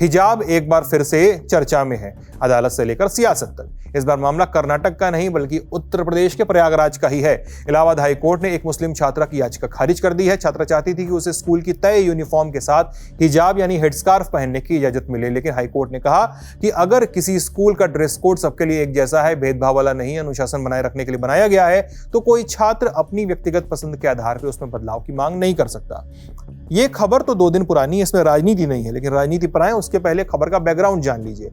हिजाब एक बार फिर से चर्चा में है, अदालत से लेकर सियासत तक। इस बार मामला कर्नाटक का नहीं बल्कि उत्तर प्रदेश के प्रयागराज का ही है। इलाहाबाद हाई कोर्ट ने एक मुस्लिम छात्रा की याचिका खारिज कर दी है। छात्रा चाहती थी कि उसे स्कूल की तय यूनिफॉर्म के साथ हिजाब यानी हेडस्कार्फ पहनने की इजाजत मिले, लेकिन हाई कोर्ट ने कहा कि अगर किसी स्कूल का ड्रेस कोड सबके लिए एक जैसा है, भेदभाव वाला नहीं, अनुशासन बनाए रखने के लिए बनाया गया है, तो कोई छात्र अपनी व्यक्तिगत पसंद के आधार पर उसमें बदलाव की मांग नहीं कर सकता। ये खबर तो 2 दिन पुरानी है, इसमें राजनीति नहीं है, लेकिन राजनीति पर आए उसके पहले खबर का बैकग्राउंड जान लीजिए।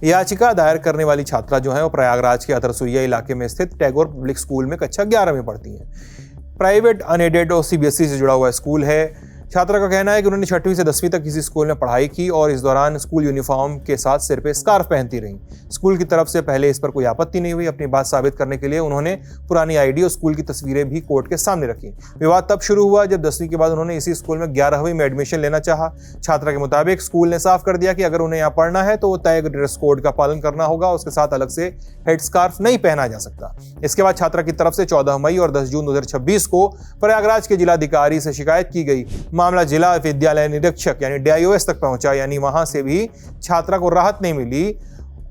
याचिका दायर करने वाली छात्रा जो है वो प्रयागराज के अतरसुइया इलाके में स्थित टैगोर पब्लिक स्कूल में कक्षा 11 में पढ़ती हैं। प्राइवेट, अनएडेड और सीबीएसई से जुड़ा हुआ स्कूल है। छात्रा का कहना है कि उन्होंने 6वीं से 10वीं तक किसी स्कूल में पढ़ाई की और इस दौरान स्कूल यूनिफॉर्म के साथ सिर पे स्कार्फ पहनती रहीं। स्कूल की तरफ से पहले इस पर कोई आपत्ति नहीं हुई। अपनी बात साबित करने के लिए उन्होंने पुरानी आईडी और स्कूल की तस्वीरें भी कोर्ट के सामने रखी। विवाद तब शुरू हुआ जब 10वीं के बाद उन्होंने इसी स्कूल में 11वीं में एडमिशन लेना चाहा। छात्रा के मुताबिक स्कूल ने साफ कर दिया कि अगर उन्हें यहाँ पढ़ना है तो तय ड्रेस कोड का पालन करना होगा, उसके साथ अलग से हेड स्कार्फ नहीं पहना जा सकता। इसके बाद छात्रा की तरफ से 14 मई और 10 जून 2026 को प्रयागराज के जिलाधिकारी से शिकायत की गई। मामला जिला विद्यालय निरीक्षक यानी DIOS तक पहुंचा, यानी वहां से भी छात्रा को राहत नहीं मिली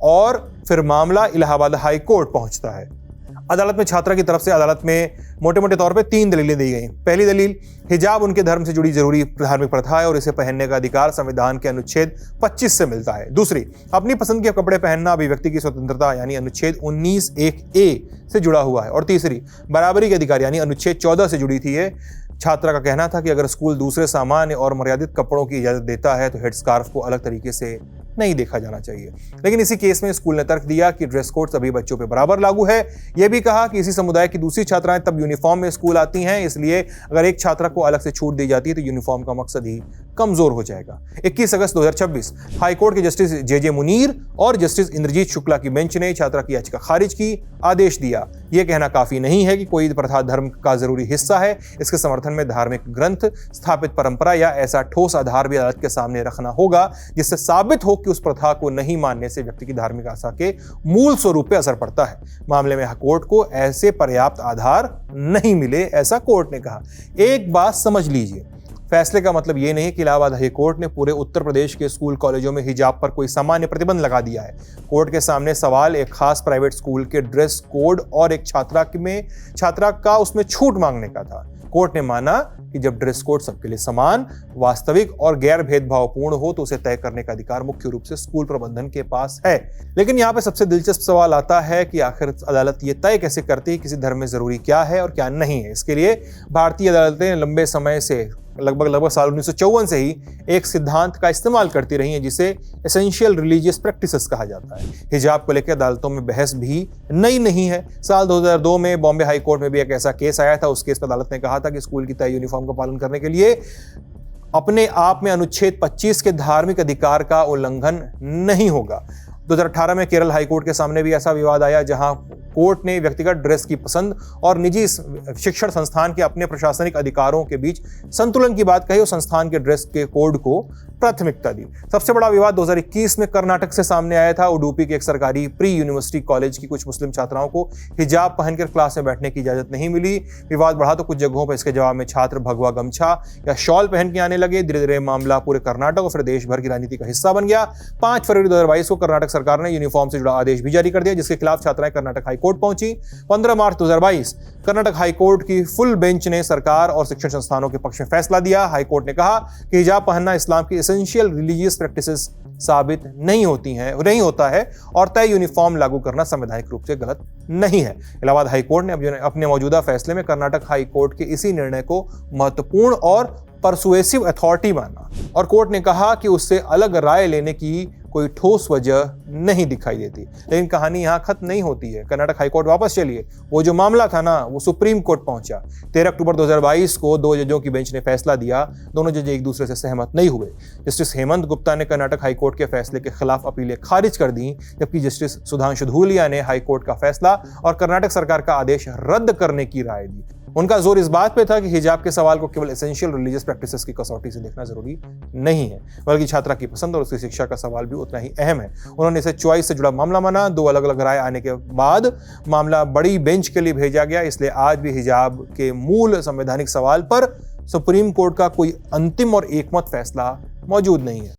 और फिर मामला इलाहाबाद हाई कोर्ट पहुंचता है। अदालत में छात्रा की तरफ से अदालत में मोटे मोटे तौर पे 3 दलीलें दी गई। पहली दलील, हिजाब उनके धर्म से जुड़ी जरूरी धार्मिक प्रथा है और इसे पहनने का अधिकार संविधान के अनुच्छेद 25 से मिलता है। दूसरी, अपनी पसंद के कपड़े पहनना अभिव्यक्ति की स्वतंत्रता यानी अनुच्छेद 19(1)(a) से जुड़ा हुआ है। और तीसरी, बराबरी के अधिकार यानी अनुच्छेद 14 से जुड़ी थी। छात्रा का कहना था कि अगर स्कूल दूसरे सामान्य और मर्यादित कपड़ों की इजाजत देता है तो हेड स्कार्फ को अलग तरीके से नहीं देखा जाना चाहिए। लेकिन इसी केस में स्कूल ने तर्क दिया कि ड्रेस कोड सभी बच्चों पर बराबर लागू है। यह भी कहा कि इसी समुदाय की दूसरी छात्राएं तब यूनिफॉर्म में स्कूल आती हैं, इसलिए अगर एक छात्रा को अलग से छूट दी जाती है तो यूनिफॉर्म का मकसद ही कमजोर हो जाएगा। 21 अगस्त 2026 हाईकोर्ट के जस्टिस JJ मुनीर और जस्टिस इंद्रजीत शुक्ला की बेंच ने छात्रा की याचिका खारिज की, आदेश दिया। यह कहना काफी नहीं है कि कोई प्रथा धर्म का जरूरी हिस्सा है। इसके समर्थन में धार्मिक ग्रंथ, स्थापित परंपरा या ऐसा ठोस आधार भी अदालत के सामने रखना होगा जिससे साबित हो कि उस प्रथा को नहीं मानने से व्यक्ति की धार्मिक आस्था के मूल स्वरूप पर असर पड़ता है। मामले में कोर्ट को ऐसे पर्याप्त आधार नहीं मिले, ऐसा कोर्ट ने कहा। एक बात समझ लीजिए, फैसले का मतलब यह नहीं कि इलाहाबाद हाई कोर्ट ने पूरे उत्तर प्रदेश के स्कूल कॉलेजों में हिजाब पर कोई सामान्य प्रतिबंध लगा दिया है। कोर्ट के सामने सवाल एक खास प्राइवेट स्कूल के ड्रेस कोड और एक छात्रा का उसमें छूट मांगने का था। कोर्ट ने माना कि जब ड्रेस कोड सबके लिए समान, वास्तविक और गैर भेदभावपूर्ण हो तो उसे तय करने का अधिकार मुख्य रूप से स्कूल प्रबंधन के पास है। लेकिन यहाँ पे सबसे दिलचस्प सवाल आता है कि आखिर अदालत ये तय कैसे करती है किसी धर्म में जरूरी क्या है और क्या नहीं है। इसके लिए भारतीय अदालतें लंबे समय से लगभग साल 1954 से ही एक सिद्धांत का इस्तेमाल करती रही हैं जिसे एसेंशियल रिलीजियस प्रैक्टिसेस कहा जाता है। हिजाब को लेकर अदालतों में बहस भी नई नहीं है। साल 2002 में बॉम्बे हाई कोर्ट में भी एक ऐसा केस आया था। उस केस पर अदालत ने कहा था कि स्कूल की तय यूनिफॉर्म का पालन करने के लिए अपने आप में अनुच्छेद 25 के धार्मिक अधिकार का उल्लंघन नहीं होगा। 2018 में केरल हाईकोर्ट के सामने भी ऐसा विवाद आया जहां कोर्ट ने व्यक्तिगत ड्रेस की पसंद और निजी शिक्षण संस्थान के अपने प्रशासनिक अधिकारों के बीच संतुलन की बात कही और संस्थान के ड्रेस के कोड को प्राथमिकता दी। सबसे बड़ा विवाद 2021 में कर्नाटक से सामने आया था। उडुपी के एक सरकारी प्री यूनिवर्सिटी कॉलेज की कुछ मुस्लिम छात्राओं को हिजाब पहनकर क्लास में बैठने की इजाजत नहीं मिली। विवाद बढ़ा तो कुछ जगहों पर इसके जवाब में छात्र भगवा गमछा या शॉल पहन के आने लगे। धीरे धीरे मामला पूरे कर्नाटक और फिर देश भर की राजनीति का हिस्सा बन गया। 5 फरवरी 2022 को कर्नाटक सरकार ने यूनिफॉर्म से जुड़ा आदेश भी जारी कर दिया, जिसके खिलाफ छात्राएं कर्नाटक हाईकोर्ट पहुंची। 15 मार्च 2022 कर्नाटक हाईकोर्ट की फुल बेंच ने सरकार और शिक्षण संस्थानों के पक्ष में फैसला दिया। हाईकोर्ट ने कहा कि हिजाब पहनना इस्लाम की एसेंशियल रिलीजियस प्रैक्टिसेस साबित नहीं होता है और तय यूनिफॉर्म लागू करना संवैधानिक रूप से गलत नहीं है। इलाहाबाद हाईकोर्ट ने अपने मौजूदा फैसले में कर्नाटक हाईकोर्ट के इसी निर्णय को महत्वपूर्ण और परसुएसिव अथॉरिटी माना और कोर्ट ने कहा कि उससे अलग राय लेने की कोई ठोस वजह नहीं दिखाई देती। लेकिन कहानी यहाँ खत्म नहीं होती है। कर्नाटक हाईकोर्ट वापस चलिए, वो जो मामला था ना वो सुप्रीम कोर्ट पहुंचा। 13 अक्टूबर 2022 को 2 जजों की बेंच ने फैसला दिया। दोनों जज एक दूसरे से सहमत नहीं हुए। जस्टिस हेमंत गुप्ता ने कर्नाटक हाईकोर्ट के फैसले के खिलाफ अपीलें खारिज कर दी, जबकि जस्टिस सुधांशु धूलिया ने हाईकोर्ट का फैसला और कर्नाटक सरकार का आदेश रद्द करने की राय दी। उनका जोर इस बात पे था कि हिजाब के सवाल को केवल एसेंशियल रिलीजियस प्रैक्टिसेस की कसौटी से देखना जरूरी नहीं है, बल्कि छात्रा की पसंद और उसकी शिक्षा का सवाल भी उतना ही अहम है। उन्होंने इसे चॉइस से जुड़ा मामला माना। 2 अलग अलग राय आने के बाद मामला बड़ी बेंच के लिए भेजा गया। इसलिए आज भी हिजाब के मूल संवैधानिक सवाल पर सुप्रीम कोर्ट का कोई अंतिम और एकमत फैसला मौजूद नहीं है।